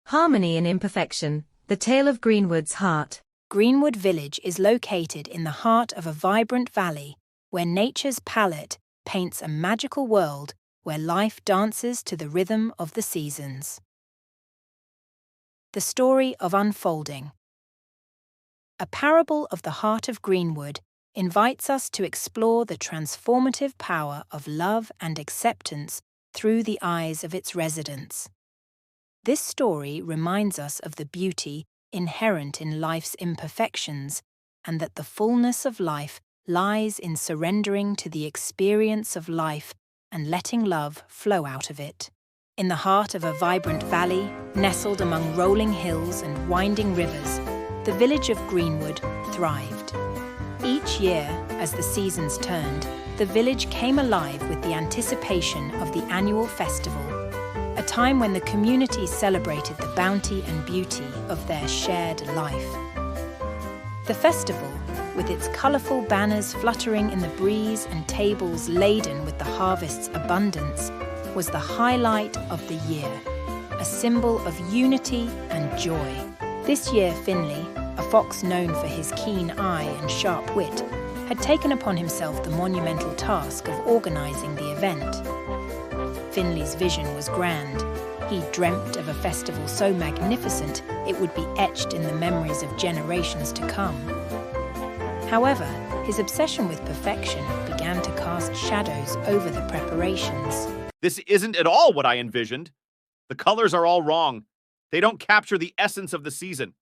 Harmony and Imperfection, The Tale of Greenwood's Heart. Greenwood Village is located in the heart of a vibrant valley where nature's palette paints a magical world where life dances to the rhythm of the seasons. The Story of Unfolding. A parable of the heart of Greenwood invites us to explore the transformative power of love and acceptance through the eyes of its residents. This story reminds us of the beauty inherent in life's imperfections and that the fullness of life lies in surrendering to the experience of life and letting love flow out of it. In the heart of a vibrant valley, nestled among rolling hills and winding rivers, the village of Greenwood thrived. Each year, as the seasons turned, the village came alive with the anticipation of the annual festival, a time when the community celebrated the bounty and beauty of their shared life. The festival, with its colourful banners fluttering in the breeze and tables laden with the harvest's abundance, was the highlight of the year, a symbol of unity and joy. This year, Finley, a fox known for his keen eye and sharp wit, had taken upon himself the monumental task of organising the event. Finley's vision was grand. He dreamt of a festival so magnificent it would be etched in the memories of generations to come. However, his obsession with perfection began to cast shadows over the preparations. This isn't at all what I envisioned. The colors are all wrong. They don't capture the essence of the season.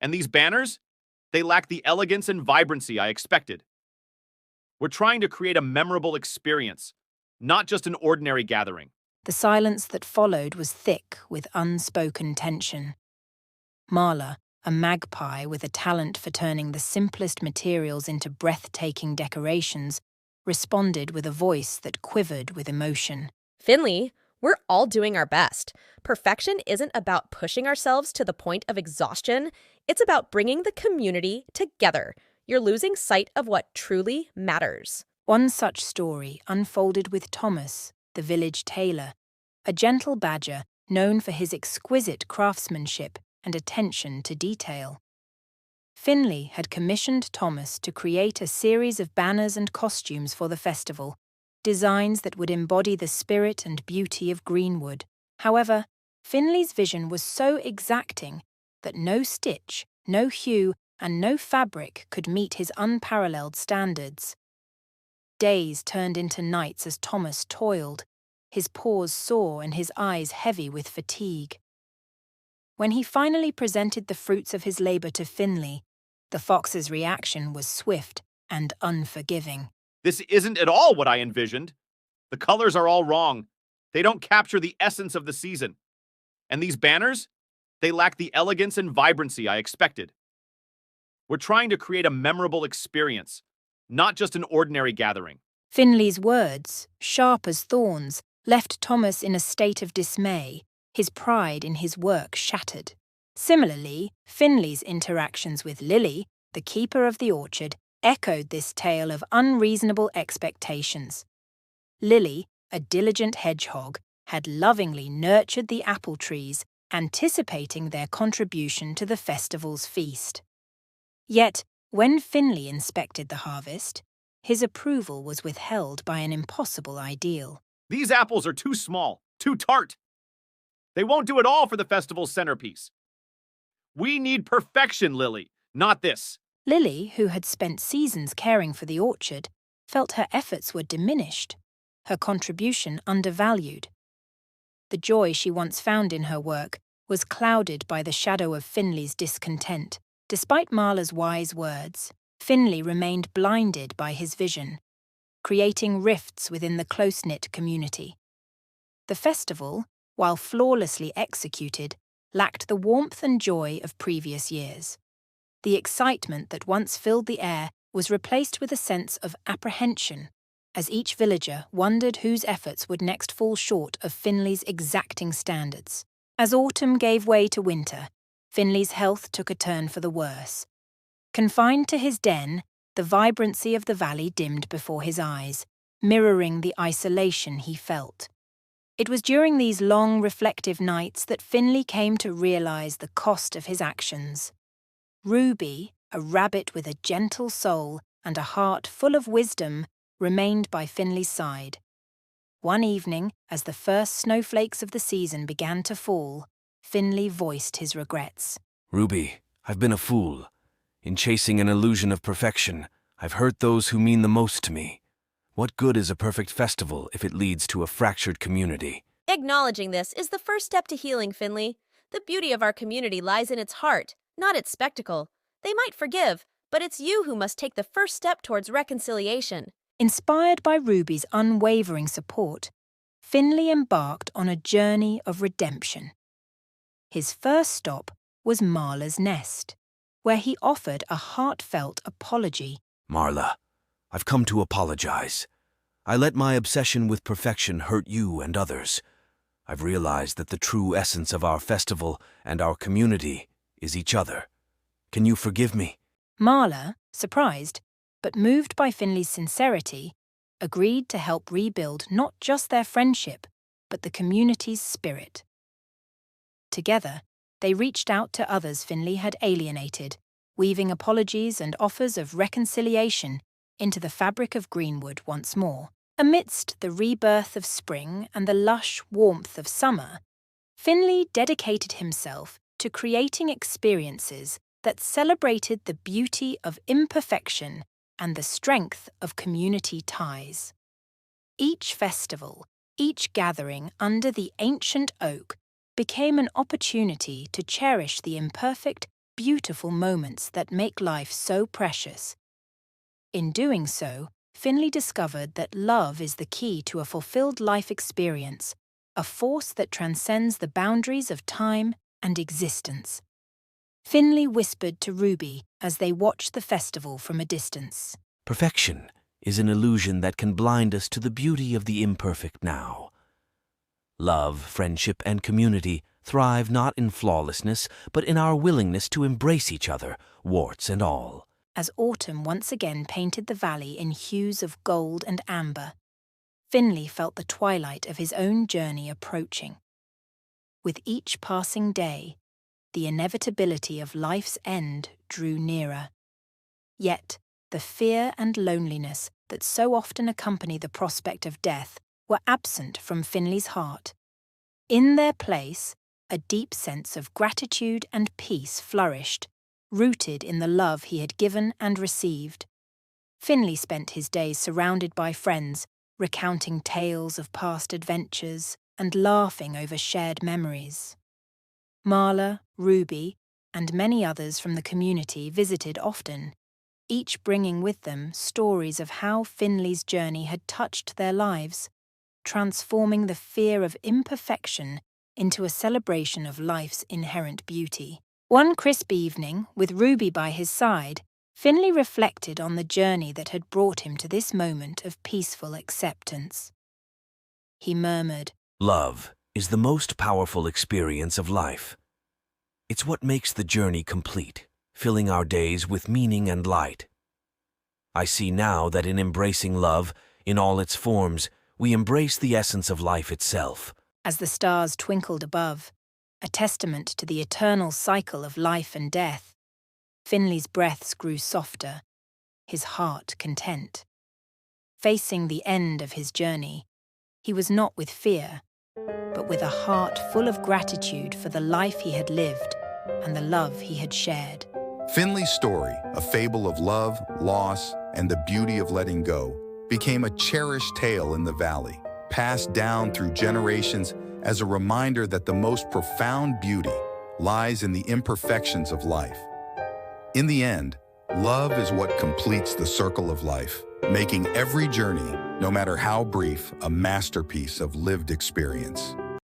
And these banners, they lack the elegance and vibrancy I expected. We're trying to create a memorable experience, not just an ordinary gathering. The silence that followed was thick with unspoken tension. Marla, a magpie with a talent for turning the simplest materials into breathtaking decorations, responded with a voice that quivered with emotion. Finley, we're all doing our best. Perfection isn't about pushing ourselves to the point of exhaustion. It's about bringing the community together. You're losing sight of what truly matters. One such story unfolded with Thomas, the village tailor, a gentle badger known for his exquisite craftsmanship and attention to detail. Finley had commissioned Thomas to create a series of banners and costumes for the festival, designs that would embody the spirit and beauty of Greenwood. However, Finley's vision was so exacting that no stitch, no hue, and no fabric could meet his unparalleled standards. Days turned into nights as Thomas toiled, his paws sore and his eyes heavy with fatigue. When he finally presented the fruits of his labour to Finley, the fox's reaction was swift and unforgiving. This isn't at all what I envisioned. The colors are all wrong. They don't capture the essence of the season. And these banners, they lack the elegance and vibrancy I expected. We're trying to create a memorable experience, not just an ordinary gathering. Finley's words, sharp as thorns, left Thomas in a state of dismay, his pride in his work shattered. Similarly, Finley's interactions with Lily, the keeper of the orchard, echoed this tale of unreasonable expectations. Lily, a diligent hedgehog, had lovingly nurtured the apple trees, anticipating their contribution to the festival's feast. Yet, when Finley inspected the harvest, his approval was withheld by an impossible ideal. These apples are too small, too tart. They won't do at all for the festival's centerpiece. We need perfection, Lily, not this. Lily, who had spent seasons caring for the orchard, felt her efforts were diminished, her contribution undervalued. The joy she once found in her work was clouded by the shadow of Finley's discontent. Despite Marla's wise words, Finley remained blinded by his vision, creating rifts within the close-knit community. The festival, while flawlessly executed, lacked the warmth and joy of previous years. The excitement that once filled the air was replaced with a sense of apprehension, as each villager wondered whose efforts would next fall short of Finley's exacting standards. As autumn gave way to winter, Finley's health took a turn for the worse. Confined to his den, the vibrancy of the valley dimmed before his eyes, mirroring the isolation he felt. It was during these long, reflective nights that Finley came to realize the cost of his actions. Ruby, a rabbit with a gentle soul and a heart full of wisdom, remained by Finley's side. One evening, as the first snowflakes of the season began to fall, Finley voiced his regrets. Ruby, I've been a fool. In chasing an illusion of perfection, I've hurt those who mean the most to me. What good is a perfect festival if it leads to a fractured community? Acknowledging this is the first step to healing, Finley. The beauty of our community lies in its heart, not its spectacle. They might forgive, but it's you who must take the first step towards reconciliation. Inspired by Ruby's unwavering support, Finley embarked on a journey of redemption. His first stop was Marla's nest, where he offered a heartfelt apology. Marla, I've come to apologize. I let my obsession with perfection hurt you and others. I've realized that the true essence of our festival and our community is each other. Can you forgive me? Marla, surprised, but moved by Finley's sincerity, agreed to help rebuild not just their friendship, but the community's spirit. Together, they reached out to others Finley had alienated, weaving apologies and offers of reconciliation into the fabric of Greenwood once more. Amidst the rebirth of spring and the lush warmth of summer, Finley dedicated himself to creating experiences that celebrated the beauty of imperfection and the strength of community ties. Each festival, each gathering under the ancient oak became an opportunity to cherish the imperfect, beautiful moments that make life so precious. In doing so, Finley discovered that love is the key to a fulfilled life experience, a force that transcends the boundaries of time and existence. Finley whispered to Ruby as they watched the festival from a distance. Perfection is an illusion that can blind us to the beauty of the imperfect now. Love, friendship, and community thrive not in flawlessness, but in our willingness to embrace each other, warts and all. As autumn once again painted the valley in hues of gold and amber, Finley felt the twilight of his own journey approaching. With each passing day, the inevitability of life's end drew nearer. Yet, the fear and loneliness that so often accompany the prospect of death were absent from Finley's heart. In their place, a deep sense of gratitude and peace flourished, rooted in the love he had given and received. Finley spent his days surrounded by friends, recounting tales of past adventures and laughing over shared memories. Marla, Ruby, and many others from the community visited often, each bringing with them stories of how Finley's journey had touched their lives, transforming the fear of imperfection into a celebration of life's inherent beauty. One crisp evening, with Ruby by his side, Finley reflected on the journey that had brought him to this moment of peaceful acceptance. He murmured, Love is the most powerful experience of life. It's what makes the journey complete, filling our days with meaning and light. I see now that in embracing love, in all its forms, we embrace the essence of life itself. As the stars twinkled above, a testament to the eternal cycle of life and death, Finley's breaths grew softer, his heart content. Facing the end of his journey, he was not with fear, but with a heart full of gratitude for the life he had lived and the love he had shared. Finley's story, a fable of love, loss, and the beauty of letting go, became a cherished tale in the valley, passed down through generations as a reminder that the most profound beauty lies in the imperfections of life. In the end, love is what completes the circle of life, making every journey, no matter how brief, a masterpiece of lived experience.